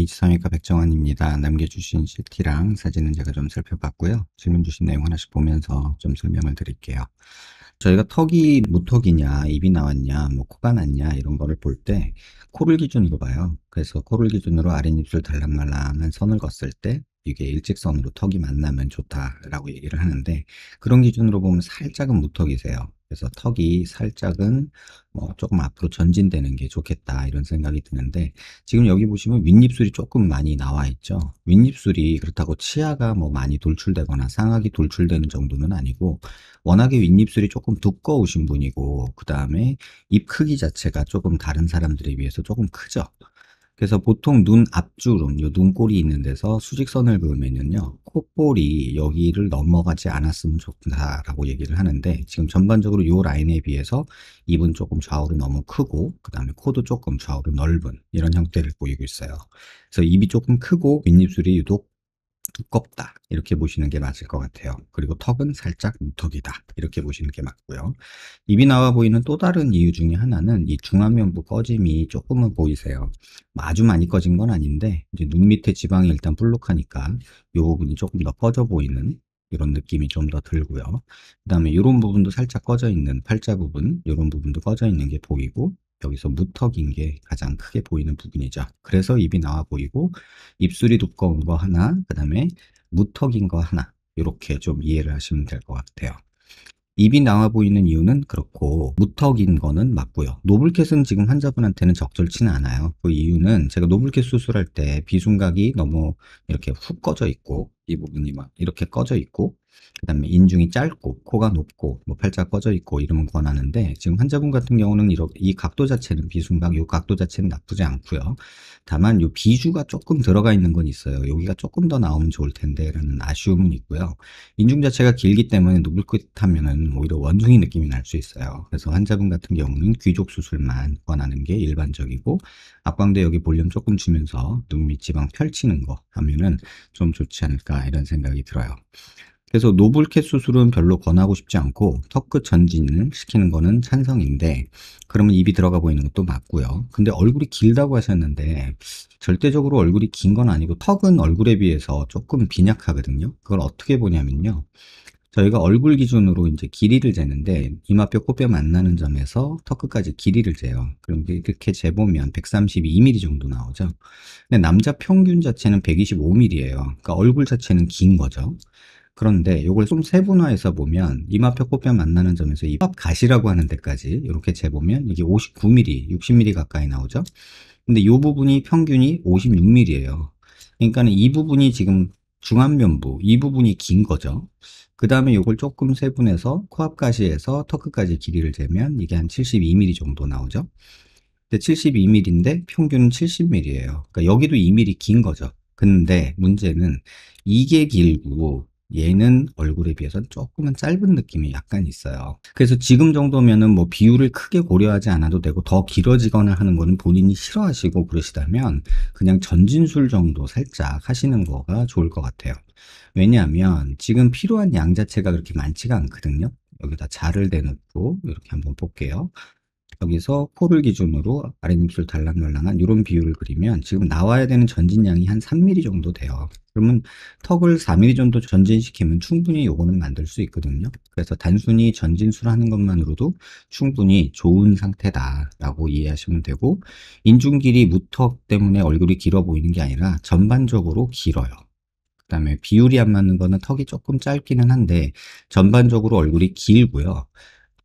H 성형외과 백정환입니다. 남겨주신 CT랑 사진은 제가 좀 살펴봤고요. 질문 주신 내용 하나씩 보면서 좀 설명을 드릴게요. 저희가 턱이 무턱이냐, 입이 나왔냐, 뭐 코가 났냐 이런 거를 볼 때 코를 기준으로 봐요. 그래서 코를 기준으로 아랫입술 달랑말랑한 선을 걷을 때 이게 일직선으로 턱이 만나면 좋다라고 얘기를 하는데, 그런 기준으로 보면 살짝은 무턱이세요. 그래서 턱이 살짝은 조금 앞으로 전진되는 게 좋겠다 이런 생각이 드는데, 지금 여기 보시면 윗입술이 조금 많이 나와 있죠. 윗입술이 그렇다고 치아가 뭐 많이 돌출되거나 상악이 돌출되는 정도는 아니고, 워낙에 윗입술이 조금 두꺼우신 분이고, 그 다음에 입 크기 자체가 조금 다른 사람들에 비해서 조금 크죠. 그래서 보통 눈 앞주름, 요 눈꼬리 있는 데서 수직선을 그으면요, 콧볼이 여기를 넘어가지 않았으면 좋다라고 얘기를 하는데, 지금 전반적으로 요 라인에 비해서 입은 조금 좌우로 너무 크고, 그 다음에 코도 조금 좌우로 넓은 이런 형태를 보이고 있어요. 그래서 입이 조금 크고 윗입술이 유독 두껍다 이렇게 보시는 게 맞을 것 같아요. 그리고 턱은 살짝 무턱이다 이렇게 보시는 게 맞고요. 입이 나와 보이는 또 다른 이유 중에 하나는 이 중안면부 꺼짐이 조금은 보이세요. 뭐 아주 많이 꺼진 건 아닌데, 이제 눈 밑에 지방이 일단 볼록하니까 이 부분이 조금 더 꺼져 보이는 이런 느낌이 좀 더 들고요. 그 다음에 이런 부분도 살짝 꺼져 있는, 팔자 부분 이런 부분도 꺼져 있는 게 보이고, 여기서 무턱인 게 가장 크게 보이는 부분이죠. 그래서 입이 나와 보이고, 입술이 두꺼운 거 하나, 그 다음에 무턱인 거 하나, 이렇게 좀 이해를 하시면 될 것 같아요. 입이 나와 보이는 이유는 그렇고, 무턱인 거는 맞고요. 노블캣은 지금 환자분한테는 적절치는 않아요. 그 이유는 제가 노블캣 수술할 때 비순각이 너무 이렇게 훅 꺼져 있고, 이 부분이 막 이렇게 꺼져 있고, 그 다음에 인중이 짧고 코가 높고 뭐 팔자 꺼져 있고 이러면 권하는데, 지금 환자분 같은 경우는 이렇게 이 각도 자체는 비순각, 이 각도 자체는 나쁘지 않고요. 다만 이 비주가 조금 들어가 있는 건 있어요. 여기가 조금 더 나오면 좋을 텐데 라는 아쉬움은 있고요. 인중 자체가 길기 때문에 노블캣하면은 오히려 원숭이 느낌이 날 수 있어요. 그래서 환자분 같은 경우는 귀족 수술만 권하는 게 일반적이고, 앞광대 여기 볼륨 조금 주면서 눈 밑 지방 펼치는 거 하면은 좀 좋지 않을까 이런 생각이 들어요. 그래서 노블캣 수술은 별로 권하고 싶지 않고, 턱끝 전진을 시키는 거는 찬성인데, 그러면 입이 들어가 보이는 것도 맞고요. 근데 얼굴이 길다고 하셨는데, 절대적으로 얼굴이 긴 건 아니고 턱은 얼굴에 비해서 조금 빈약하거든요. 그걸 어떻게 보냐면요, 저희가 얼굴 기준으로 이제 길이를 재는데, 이마뼈 코뼈 만나는 점에서 턱끝까지 길이를 재요. 그럼 이렇게 재보면 132mm 정도 나오죠. 근데 남자 평균 자체는 125mm예요. 그러니까 얼굴 자체는 긴 거죠. 그런데 이걸 좀 세분화해서 보면, 이마뼈 코뼈 만나는 점에서 이 앞가시라고 하는 데까지 이렇게 재보면 이게 59mm, 60mm 가까이 나오죠. 근데 이 부분이 평균이 56mm예요. 그러니까 이 부분이 지금 중안면부, 이 부분이 긴 거죠. 그 다음에 이걸 조금 세분해서 코앞가시에서 턱끝까지 길이를 재면 이게 한 72mm 정도 나오죠. 근데 72mm인데 평균은 70mm예요. 그러니까 여기도 2mm 긴 거죠. 근데 문제는 이게 길고 얘는 얼굴에 비해서는 조금은 짧은 느낌이 약간 있어요. 그래서 지금 정도면은 뭐 비율을 크게 고려하지 않아도 되고, 더 길어지거나 하는 거는 본인이 싫어하시고 그러시다면 그냥 전진술 정도 살짝 하시는 거가 좋을 것 같아요. 왜냐하면 지금 필요한 양 자체가 그렇게 많지가 않거든요. 여기다 자를 대놓고 이렇게 한번 볼게요. 여기서 코를 기준으로 아랫입술 달랑말랑한 이런 비율을 그리면 지금 나와야 되는 전진량이 한 3mm 정도 돼요. 그러면 턱을 4mm 정도 전진시키면 충분히 요거는 만들 수 있거든요. 그래서 단순히 전진술 하는 것만으로도 충분히 좋은 상태다라고 이해하시면 되고, 인중 길이 무턱 때문에 얼굴이 길어 보이는 게 아니라 전반적으로 길어요. 그 다음에 비율이 안 맞는 거는 턱이 조금 짧기는 한데 전반적으로 얼굴이 길고요.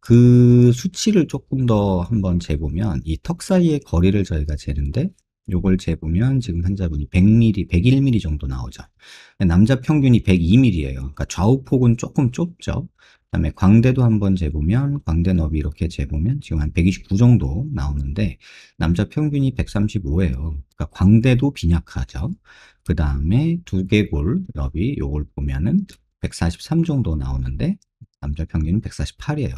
그 수치를 조금 더 한번 재보면 이 턱 사이의 거리를 저희가 재는데, 요걸 재보면 지금 환자분이 100mm, 101mm 정도 나오죠. 남자 평균이 102mm예요. 그러니까 좌우폭은 조금 좁죠. 그다음에 광대도 한번 재보면, 광대 너비 이렇게 재보면 지금 한 129 정도 나오는데 남자 평균이 135예요. 그러니까 광대도 빈약하죠. 그 다음에 두개골 너비 요걸 보면은 143 정도 나오는데 남자 평균은 148이에요.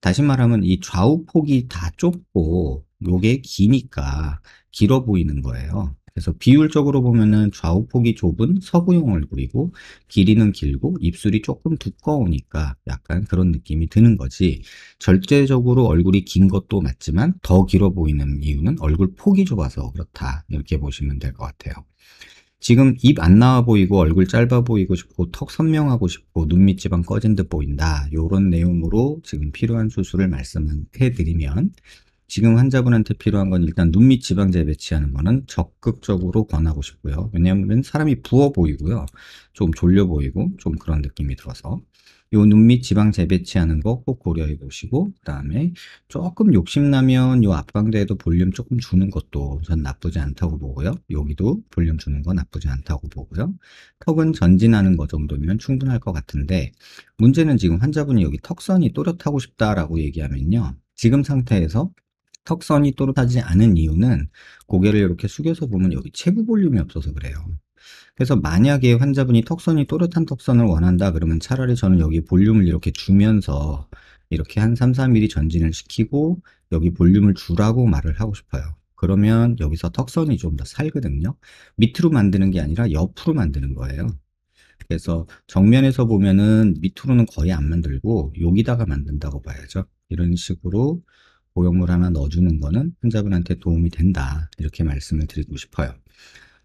다시 말하면 이 좌우 폭이 다 좁고 요게 기니까 길어 보이는 거예요. 그래서 비율적으로 보면은 좌우폭이 좁은 서구형 얼굴이고 길이는 길고 입술이 조금 두꺼우니까 약간 그런 느낌이 드는 거지. 절대적으로 얼굴이 긴 것도 맞지만 더 길어 보이는 이유는 얼굴 폭이 좁아서 그렇다. 이렇게 보시면 될 것 같아요. 지금 입 안 나와 보이고 얼굴 짧아 보이고 싶고 턱 선명하고 싶고 눈 밑 지방 꺼진 듯 보인다. 요런 내용으로 지금 필요한 수술을 말씀해 드리면 지금 환자분한테 필요한 건 일단 눈 밑 지방 재배치하는 거는 적극적으로 권하고 싶고요. 왜냐하면 사람이 부어 보이고요. 좀 졸려 보이고 좀 그런 느낌이 들어서 요 눈 밑 지방 재배치하는 거 꼭 고려해 보시고 그다음에 조금 욕심나면 요 앞광대에도 볼륨 조금 주는 것도 전 나쁘지 않다고 보고요. 여기도 볼륨 주는 거 나쁘지 않다고 보고요. 턱은 전진하는 거 정도면 충분할 것 같은데 문제는 지금 환자분이 여기 턱선이 또렷하고 싶다라고 얘기하면요. 지금 상태에서 턱선이 또렷하지 않은 이유는 고개를 이렇게 숙여서 보면 여기 체부 볼륨이 없어서 그래요. 그래서 만약에 환자분이 턱선이 또렷한 턱선을 원한다 그러면 차라리 저는 여기 볼륨을 이렇게 주면서 이렇게 한 3, 4mm 전진을 시키고 여기 볼륨을 주라고 말을 하고 싶어요. 그러면 여기서 턱선이 좀 더 살거든요. 밑으로 만드는 게 아니라 옆으로 만드는 거예요. 그래서 정면에서 보면은 밑으로는 거의 안 만들고 여기다가 만든다고 봐야죠. 이런 식으로 보형물 하나 넣어주는 거는 환자분한테 도움이 된다. 이렇게 말씀을 드리고 싶어요.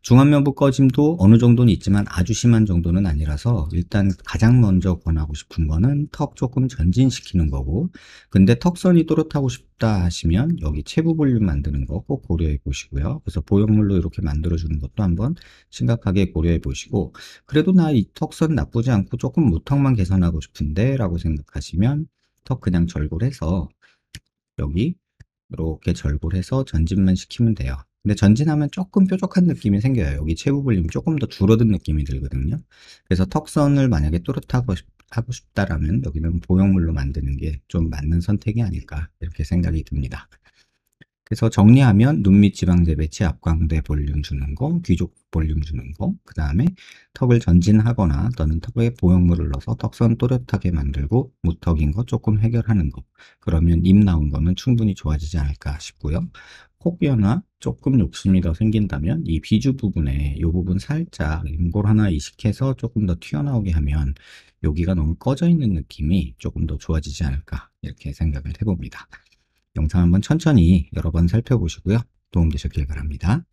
중안면부 꺼짐도 어느 정도는 있지만 아주 심한 정도는 아니라서 일단 가장 먼저 권하고 싶은 거는 턱 조금 전진시키는 거고 근데 턱선이 또렷하고 싶다 하시면 여기 체부 볼륨 만드는 거 꼭 고려해 보시고요. 그래서 보형물로 이렇게 만들어 주는 것도 한번 심각하게 고려해 보시고 그래도 나 이 턱선 나쁘지 않고 조금 무턱만 개선하고 싶은데 라고 생각하시면 턱 그냥 절골해서 여기 이렇게 절골해서 전진만 시키면 돼요. 근데 전진하면 조금 뾰족한 느낌이 생겨요. 여기 체부 볼륨이 조금 더 줄어든 느낌이 들거든요. 그래서 턱선을 만약에 또렷하고 하고 싶다라면 여기는 보형물로 만드는 게 좀 맞는 선택이 아닐까 이렇게 생각이 듭니다. 그래서 정리하면 눈 밑 지방 재배치, 앞광대 볼륨 주는 거, 귀족 볼륨 주는 거, 그 다음에 턱을 전진하거나 또는 턱에 보형물을 넣어서 턱선 또렷하게 만들고 무턱인 거 조금 해결하는 거. 그러면 입 나온 거는 충분히 좋아지지 않을까 싶고요. 코 변화 조금 욕심이 더 생긴다면 이 비주 부분에 이 부분 살짝 앵골 하나 이식해서 조금 더 튀어나오게 하면 여기가 너무 꺼져 있는 느낌이 조금 더 좋아지지 않을까 이렇게 생각을 해봅니다. 영상 한번 천천히 여러 번 살펴보시고요. 도움되셨길 바랍니다.